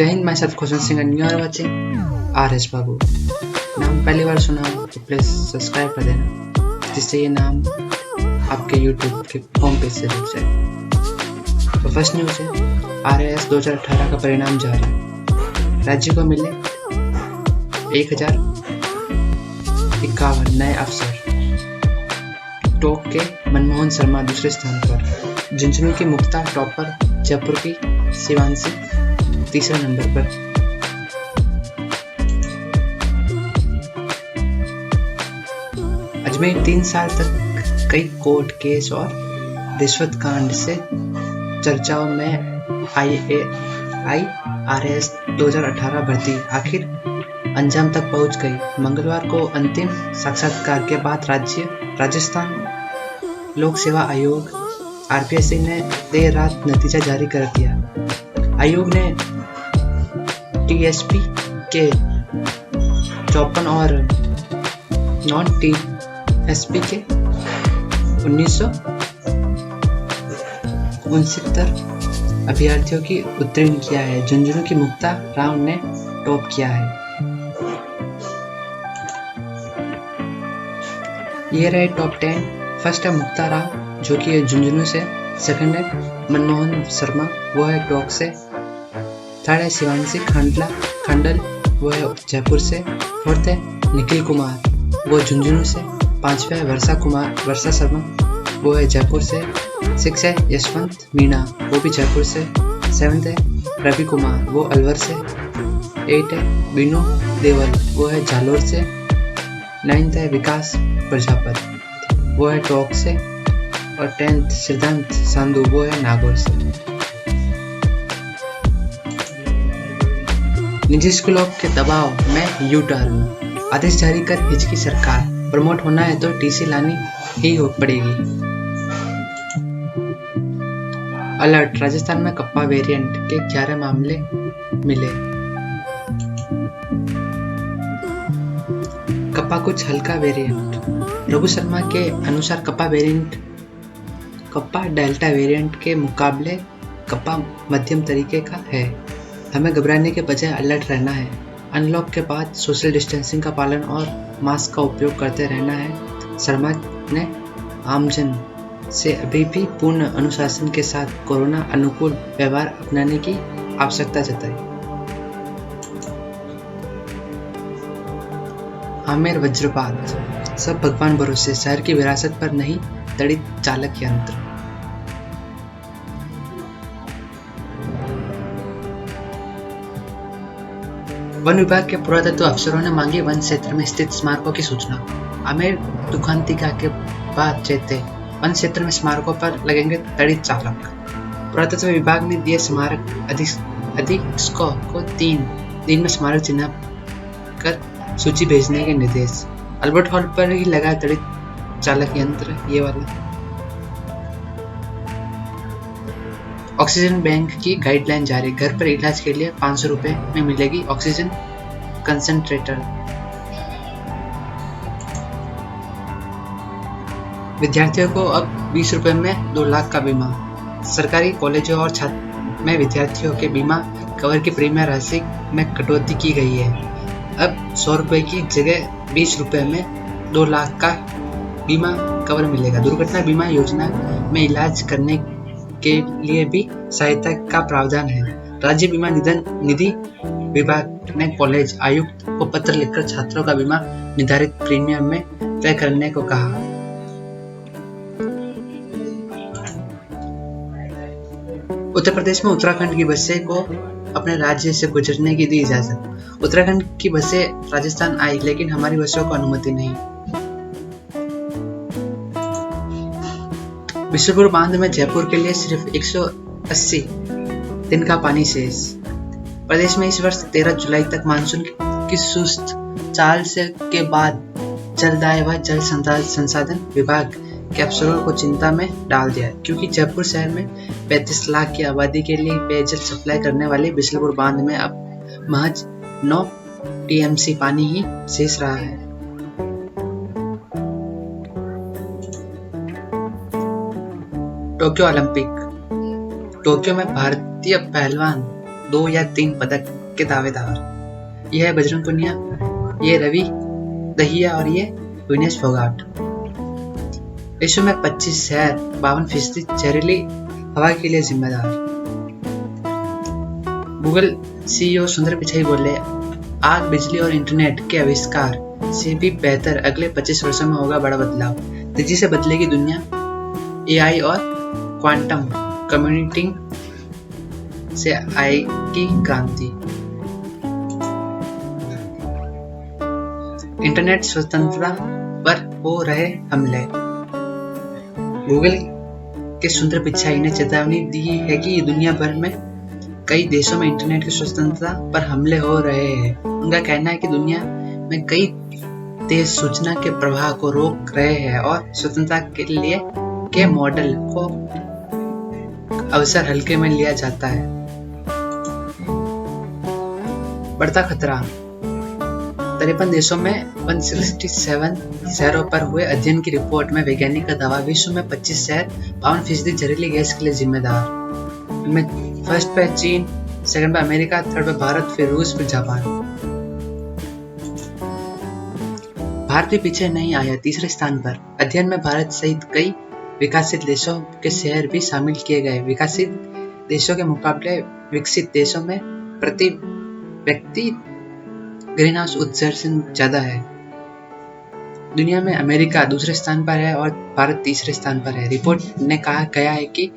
जय हिंद, मैं सत क्वेश्चन Singh and you are watching RS Babu. नाम पहली बार सुना हो तो प्लीज़ सब्सक्राइब कर देना, जिससे ये नाम आपके YouTube के होम पेज से जुड़ जाए। तो फर्स्ट न्यूज़ है, RAS 2018 का परिणाम जारी। राज्य को मिले 1051 नए अफसर। टॉप के मनमोहन शर्मा दूसरे स्थान पर, झुंझुनू की मुक्ता टॉपर, जयपुर की शिवांशी तीसरे नंबर पर। अजमेर 3 साल तक कई कोर्ट केस और रिश्वत कांड से चर्चाओं में RAS 2018 भर्ती आखिर अंजाम तक पहुंच गई। मंगलवार को अंतिम साक्षात्कार के बाद राजस्थान लोक सेवा आयोग RPSC ने देर रात नतीजा जारी कर दिया। आयोग ने TSP के 54 और नॉन TSP के 1969 अभ्यर्थियों की उत्तीर्ण किया है। झुंझुनू की मुक्ता राव ने टॉप किया है। ये रहे टॉप 10। फर्स्ट है मुक्ता राव, जो कि झुंझुनू से। सेकंड है मनमोहन शर्मा, वो है टोंक से। थर्ड है शिवांशी खंडल, वो है जयपुर से। फोर्थ है निखिल कुमार, वो झुंझुनू से। पांचवा है वर्षा शर्मा, वो है जयपुर से। सिक्स है यशवंत मीणा, वो भी जयपुर से। सेवंथ है रवि कुमार, वो अलवर से। एट है बीनू देवल, वो है जालोर से। नाइन्थ है विकास प्रजापति, वो है टोंक से। और 10th सिद्धांत संधू, वो है नागौर से। निजी स्कूलों के दबाव में यू टर्न। आदेश जारी कर हिचकी सरकार। प्रमोट होना है तो TC लानी ही पड़ेगी। अलर्ट, राजस्थान में कप्पा वेरिएंट के 11 मामले मिले। कप्पा कुछ हल्का वेरिएंट। रघु शर्मा के अनुसार कप्पा डेल्टा वेरिएंट के मुकाबले कप्पा मध्यम तरीके का है। हमें घबराने के बजाय अलर्ट रहना है। अनलॉक के बाद सोशल डिस्टेंसिंग का पालन और मास्क का उपयोग करते रहना है। शर्मा ने आमजन से अभी भी पूर्ण अनुशासन के साथ कोरोना अनुकूल व्यवहार अपनाने की आवश्यकता जताई। आमिर वज्रपात, सब भगवान भरोसे, शहर की विरासत पर नहीं तड़ित चालक यंत्र। वन विभाग के पुरातत्व अफसरों ने मांगी वन क्षेत्र में स्थित स्मारकों की सूचना। आमिर दुखांतिका के बाद चेते, वन क्षेत्र में स्मारकों पर लगेंगे तड़ित चालक। पुरातत्व विभाग ने दिए स्मारक अधीक्षकों को 3 दिन में स्मारक चिन्हित कर सूची भेजने के निर्देश। अल्बर्ट हॉल पर ही लगा तड़ित चालक यंत्र, ये वाला। ऑक्सीजन बैंक की गाइडलाइन जारी। घर पर इलाज के लिए 500 रुपए में मिलेगी ऑक्सीजन कंसंट्रेटर। विद्यार्थियों को अब 20 रुपए में 2 लाख का बीमा। सरकारी कॉलेजों और छात्र में विद्यार्थियों के बीमा कवर की प्रीमियम राशि में कटौती की गई है। अब 100 रुपए की जगह 20 रुपए में 2 लाख का बीमा कवर मिलेगा। दुर्घटना बीमा योजना में इलाज करने के लिए भी सहायता का प्रावधान है। राज्य बीमा निधि विभाग ने कॉलेज आयुक्त को पत्र लिखकर छात्रों का बीमा निर्धारित प्रीमियम में तय करने को कहा। उत्तर प्रदेश में उत्तराखंड की बसें को अपने राज्य से गुजरने की दी इजाजत। उत्तराखंड की बसें राजस्थान आई, लेकिन हमारी बसों को अनुमति नहीं। बिशनपुर बांध में जयपुर के लिए सिर्फ 180 दिन का पानी शेष। प्रदेश में इस वर्ष 13 जुलाई तक मानसून की सुस्त चाल के बाद जलदाय व जल संसाधन विभाग के अफसरों को चिंता में डाल दिया, क्योंकि जयपुर शहर में 35 लाख की आबादी के लिए पेयजल सप्लाई करने वाले बिशनपुर बांध में अब महज 9 TMC पानी ही शेष रहा है। Tokyo Olympic. टोक्यो में भारतीय पहलवान 2 या 3 पदक के दावेदार। यह है बजरंग पुनिया, ये रवि दहिया और ये विनेश फोगाट। विश्व में 25 शहर 52% जहरीली हवा के लिए जिम्मेदार। गूगल सीईओ सुंदर पिचाई बोले, आग, बिजली और इंटरनेट के आविष्कार से भी बेहतर अगले 25 वर्षों में होगा बड़ा बदलाव। तेजी से बदलेगी दुनिया, एआई और क्वांटम कंप्यूटिंग से आएगी क्रांति। इंटरनेट स्वतंत्रता पर हो रहे हमले। गूगल के सुंदर पिचाई ने चेतावनी दी है कि दुनिया भर में कई देशों में इंटरनेट की स्वतंत्रता पर हमले हो रहे हैं। उनका कहना है कि दुनिया में कई देश सूचना के प्रवाह को रोक रहे हैं और स्वतंत्रता के लिए के मॉडल को अवसर हल्के में लिया जाता है। बढ़ता खतरा। 53 देशों में 167 शहरों पर हुए अध्ययन की रिपोर्ट में वैज्ञानिक का दावा, विश्व में 25 शहर 52% जहरीली गैस के लिए जिम्मेदार। इनमें फर्स्ट पे चीन, सेकंड पे अमेरिका, थर्ड पे भारत, फिर रूस, फिर जापान। भारत भी पीछे नहीं आया, तीसरे स्थान पर। अध्ययन में भारत सहित कई विकसित देशों के शहर भी शामिल किए गए। विकसित देशों के मुकाबले विकसित देशों में प्रति व्यक्ति ग्रीन हाउस उत्सर्जन ज्यादा है। दुनिया में अमेरिका दूसरे स्थान पर है और भारत तीसरे स्थान पर है। रिपोर्ट ने कहा गया है कि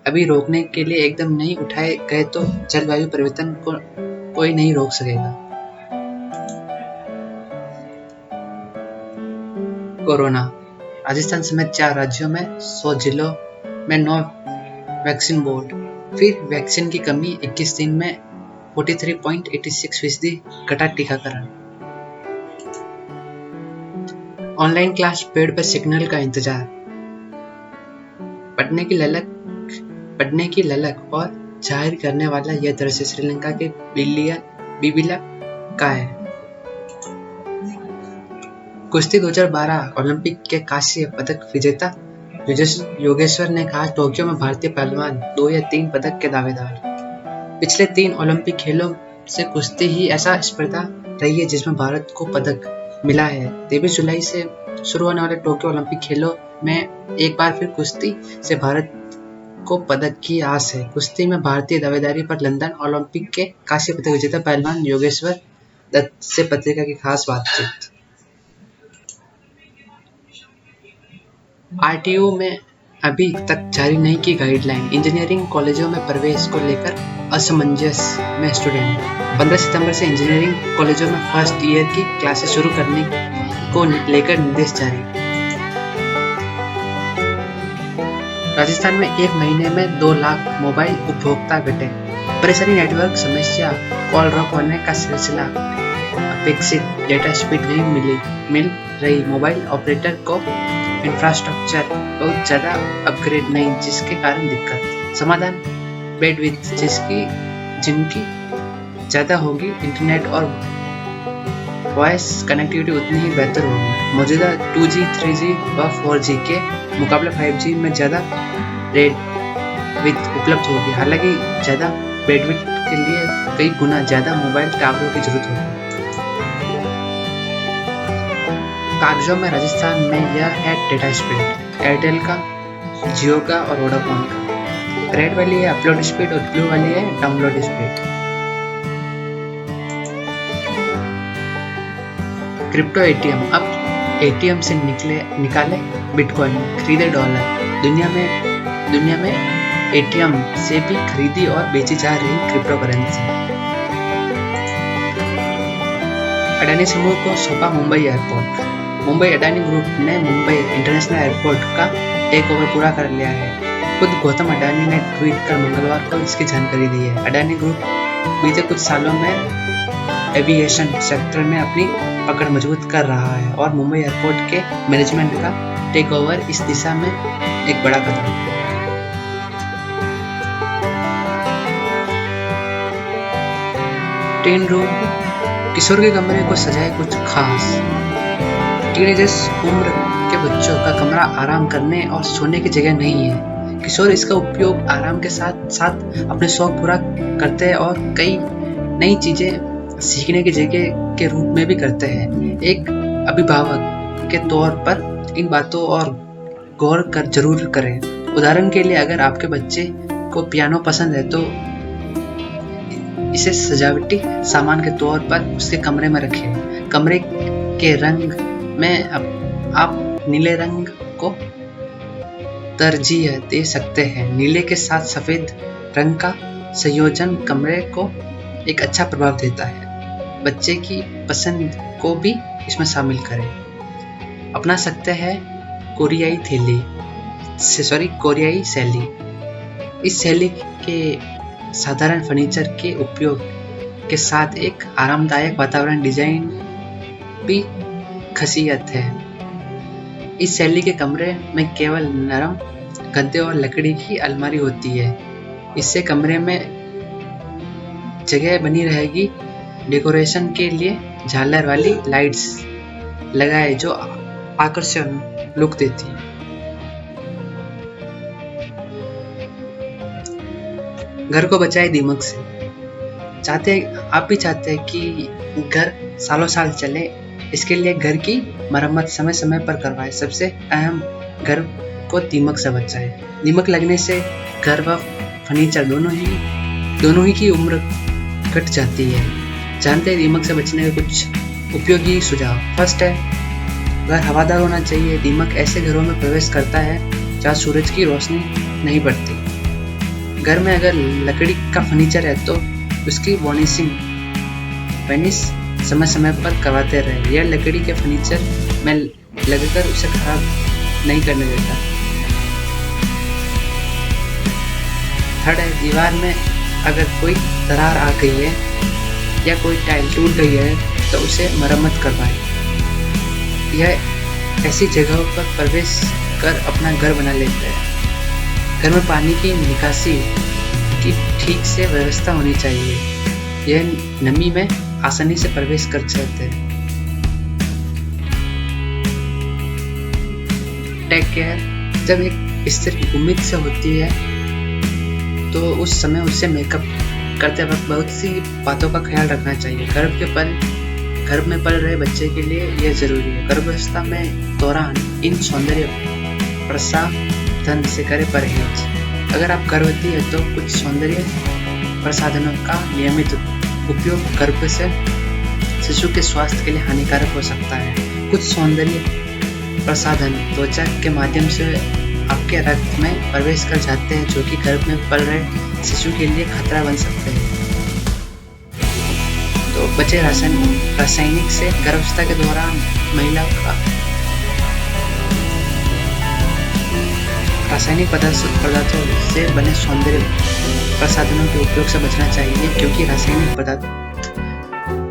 अभी रोकने के लिए एकदम नहीं उठाए गए तो जलवायु परिवर्तन को कोई नहीं रोक सकेगा। कोरोना। राजस्थान समेत 4 राज्यों में 100 जिलों में 9 वैक्सीन बोर्ड। फिर वैक्सीन की कमी, 21 दिन में 43.86% घटा टीकाकरण। ऑनलाइन क्लास, पेड़ पर सिग्नल का इंतजार। पढ़ने की ललक और जाहिर करने वाला यह दृश्य श्रीलंका के बिबिला का है। कुश्ती 2012 ओलंपिक के कांस्य पदक विजेता योगेश्वर ने कहा, टोक्यो में भारतीय पहलवान 2 या 3 पदक के दावेदार। पिछले 3 ओलंपिक खेलों से कुश्ती ही ऐसा स्पर्धा रही है जिसमें भारत को पदक मिला है। 23 जुलाई से शुरू होने वाले टोक्यो ओलंपिक खेलों में एक बार फिर कुश्ती से भारत को पदक की आस है। कुश्ती में भारतीय दावेदारी पर लंदन ओलंपिक के कांस्य पदक विजेता पहलवान योगेश्वर दत्त से पत्रिका की खास बातचीत। आरटीओ में अभी तक जारी नहीं की गाइडलाइन। इंजीनियरिंग कॉलेजों में प्रवेश को लेकर असमंजस में स्टूडेंट। 15 सितंबर से इंजीनियरिंग कॉलेजों में फर्स्ट ईयर की क्लासेस शुरू करने को लेकर निर्देश जारी। राजस्थान में एक महीने में 2 लाख मोबाइल उपभोक्ता घटे। परेशानी नेटवर्क समस्या, कॉल ड्रॉप होने का सिलसिला। अपेक्षित डेटा स्पीड नहीं मिल रही। मोबाइल ऑपरेटर को इंफ्रास्ट्रक्चर बहुत ज़्यादा अपग्रेड नहीं, जिसके कारण दिक्कत। समाधान, बैंडविड्थ जिनकी ज़्यादा होगी, इंटरनेट और वॉइस कनेक्टिविटी उतनी ही बेहतर होगी। मौजूदा 2G, 3G व 4G के मुकाबले 5G में ज़्यादा बैंडविड्थ उपलब्ध होगी। हालांकि ज़्यादा बैंडविड्थ के लिए कई गुना ज़्यादा मोबाइल टावरों की जरूरत होगी। कागजों में राजस्थान में यह है डेटा स्पीड, एयरटेल का, जियो का और वोडाफोन का। रेड वाली है अपलोड स्पीड और ब्लू वाली है डाउनलोड स्पीड। Crypto ATM. अब एटीएम से निकाले बिटकॉइन, खरीदे डॉलर। दुनिया में एटीएम से भी खरीदी और बेची जा रही क्रिप्टो करेंसी। अडानी समूह को सौंपा मुंबई एयरपोर्ट। मुंबई अडानी ग्रुप ने मुंबई इंटरनेशनल एयरपोर्ट का टेक ओवर पूरा कर लिया है। खुद गौतम अडानी ने ट्वीट कर मंगलवार को इसकी जानकारी दी है। अडानी ग्रुप बीते कुछ सालों में एविएशन सेक्टर में अपनी पकड़ मजबूत कर रहा है और मुंबई एयरपोर्ट के मैनेजमेंट का टेक ओवर इस दिशा में एक बड़ा कदम है। Tin room. किशोर के कमरे को सजाए कुछ खास। टीनेजर्स उम्र के बच्चों का कमरा आराम करने और सोने की जगह नहीं है। किशोर इसका उपयोग आराम के साथ साथ अपने शौक पूरा करते हैं और कई नई चीजें सीखने की जगह के रूप में भी करते हैं। एक अभिभावक के तौर पर इन बातों और गौर कर जरूर करें। उदाहरण के लिए अगर आपके बच्चे को पियानो पसंद है तो इसे सजावटी सामान के तौर पर उसके कमरे में रखें। कमरे के रंग में आप नीले रंग को तरजीह दे सकते हैं। नीले के साथ सफेद रंग का संयोजन कमरे को एक अच्छा प्रभाव देता है। बच्चे की पसंद को भी इसमें शामिल करें। अपना सकते हैं कोरियाई शैली। इस शैली के साधारण फर्नीचर के उपयोग के साथ एक आरामदायक वातावरण डिजाइन भी खासियत है। इस शैली के कमरे में केवल नरम गद्दे और लकड़ी की अलमारी होती है। इससे कमरे में जगह बनी रहेगी। डेकोरेशन के लिए झालर वाली लाइट्स लगाए जो आकर्षण लुक देती है। घर को बचाए दीमक से। आप भी चाहते हैं कि घर सालों साल चले, इसके लिए घर की मरम्मत समय समय पर करवाएं। सबसे अहम, घर को दीमक से बचाएं। दीमक लगने से घर व फर्नीचर दोनों ही की उम्र घट जाती है। जानते हैं दीमक से बचने के कुछ उपयोगी सुझाव। फर्स्ट है, घर हवादार होना चाहिए। दीमक ऐसे घरों में प्रवेश करता है जहाँ सूरज की रोशनी नहीं पड़ती। घर में अगर लकड़ी का फर्नीचर है तो उसकी वार्निश समय समय पर करवाते रहे। यह लकड़ी के फर्नीचर में लगकर उसे खराब नहीं करने देता। थर्ड है, दीवार में अगर कोई दरार आ गई है या कोई टाइल टूट गई है तो उसे मरम्मत करवाएं। यह ऐसी जगहों पर प्रवेश कर अपना घर बना लेते हैं। घर में पानी की निकासी की ठीक से व्यवस्था होनी चाहिए। यह नमी में आसानी से प्रवेश कर सकते हैं। Take care. जब एक स्त्री उम्मीद से होती है तो उस समय उसे मेकअप करते वक्त बहुत सी बातों का ख्याल रखना चाहिए। गर्भ में पल रहे बच्चे के लिए यह जरूरी है। गर्भावस्था में दौरान इन सौंदर्य प्रसाधन से करें परहेज। अगर आप गर्भवती है तो कुछ सौंदर्य प्रसाधनों का नियमित उपयोग गर्भ से शिशु के स्वास्थ्य के लिए हानिकारक हो सकता है। कुछ सौंदर्य प्रसाधन त्वचा के माध्यम से आपके रक्त में प्रवेश कर जाते हैं जो कि गर्भ में पल रहे शिशु के लिए खतरा बन सकते हैं। तो बचे रासायनिक से। गर्भावस्था के दौरान महिला का रासायनिक पदार्थों से बने सौंदर्य प्रसाधनों के उपयोग से बचना चाहिए क्योंकि रासायनिक पदार्थ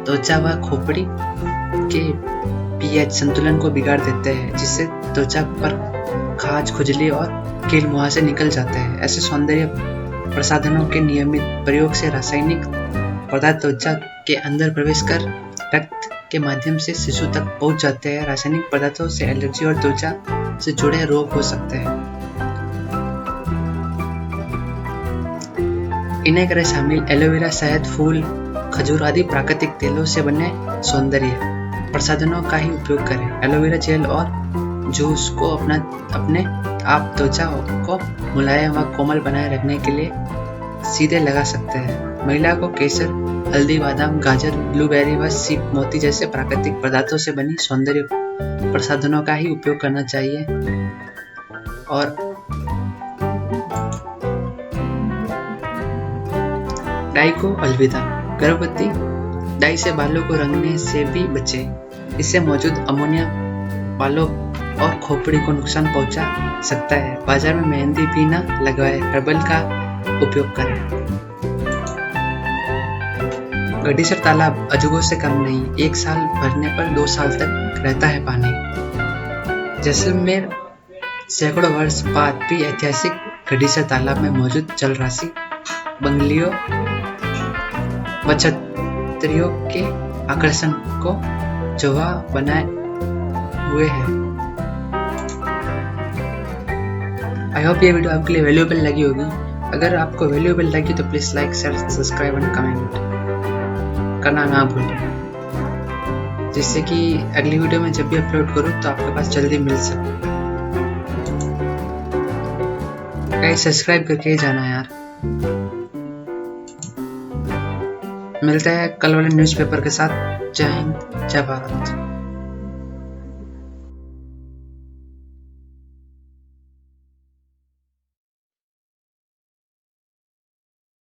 त्वचा व खोपड़ी के पीएच संतुलन को बिगाड़ देते हैं जिससे त्वचा पर खाज, खुजली और कील मुहासे निकल जाते हैं। ऐसे सौंदर्य प्रसाधनों के नियमित प्रयोग से रासायनिक पदार्थ त्वचा के अंदर प्रवेश कर रक्त के माध्यम से शिशु तक पहुंच जाते हैं। रासायनिक पदार्थों से एलर्जी और त्वचा से जुड़े रोग हो सकते हैं। इन्हें करें शामिल एलोवेरा, शहद, फूल, खजूर आदि प्राकृतिक तेलों से बने सौंदर्य प्रसाधनों का ही उपयोग करें। एलोवेरा जेल और जूस को अपने आप त्वचा को मुलायम व कोमल बनाए रखने के लिए सीधे लगा सकते हैं। महिला को केसर, हल्दी, बादाम, गाजर, ब्लूबेरी व सीप मोती जैसे प्राकृतिक पदार्थों से बनी सौंदर्य प्रसाधनों का ही उपयोग करना चाहिए। और डाई को अलविदा। गर्भवती डाई से बालों को रंगने से भी बचें। इससे मौजूद अमोनिया बालों और खोपड़ी को नुकसान पहुंचा सकता है। बाजार में मेहंदी भी न लगवाएं। हर्बल का उपयोग करें। गडीसर तालाब अजूबों से कम नहीं। 1 साल भरने पर 2 साल तक रहता है पानी। जैसलमेर सैकड़ों वर्ष बाद भी ऐतिहासिक गडीसर तालाब में मौजूद जलराशि बंगलियों व छतरियों के आकर्षण को जोवा बनाए हुए है। आई होप ये वीडियो आपके लिए वैल्यूएबल लगी होगी। अगर आपको वैल्यूएबल लगी तो please like, share, subscribe and comment करना ना भूलें, जिससे कि अगली वीडियो में जब भी अपलोड करूँ तो आपके पास जल्दी मिल सके। गाइस सब्सक्राइब करके जाना यार। मिलते हैं कल वाले न्यूज़पेपर के साथ। जय हिंद, जय भारत।